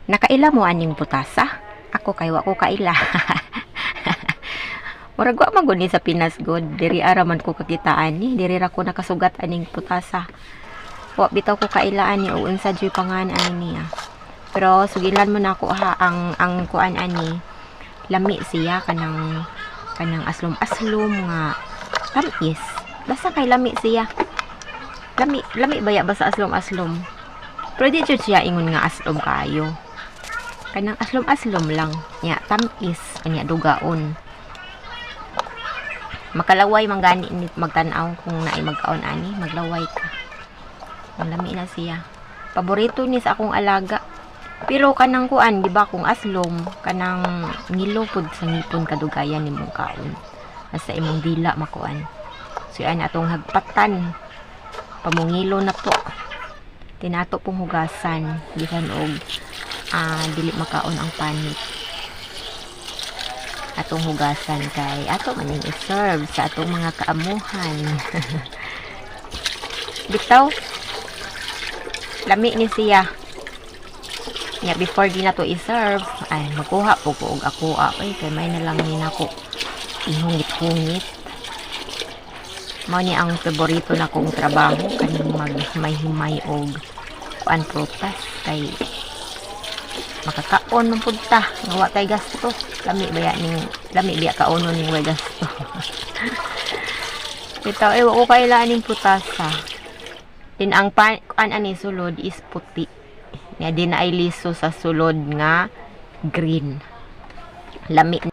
Nakaila mo aning butasa? Ako kay wa ko kaila. Murag wa man gud ni sa Pinas god. Diri ara man ko kakitaan ni, diri ra ko nakasugat aning butasa. Wa bitaw ko kailaan ni o unsa joy pangan ani niya. Pero sugilan mo na ako ha ang kuan ani. Lami siya kanang aslom-aslom nga tamis. Basta kay lami siya. Lami baya ba sa aslom-aslom? Pero di jud siya ingon nga aslom kayo. Kanang aslom-aslom lang. Nya tamis kanya dugaon. Makalaway manggani ni magtan-aw kung naay magkaon ani, maglaway ka. Ang lami na siya. Paborito ni sa akong alaga. Pero kanang kuan, di ba kung aslom, kanang ngilupod sa ngipon kadugayan ni mong kaon. Nasa imong dila makuan. So yan atong hagpatan. Pamungilo na po. Tinato pong hugasan. Bisan og dili makaon ang panit. Atong hugasan kay ato maning i-serve sa atong mga kaamuhan. Bitaw lami ni siya. Nya before di na to i-serve, ay magkuha po ko og ako ay kay may na lang ni nako ihungit-hungit. Mao ni ang paborito na kong trabaho kaning maghimay-himay og kuan prutas kay makakaon man pud ta nga wa kay gasto. Lami biya kaono ning way gasto. Bitaw wa ko kailan ning putasa. Din ang ani sulod is puti. Nya din ay liso sa sulod nga green. Lami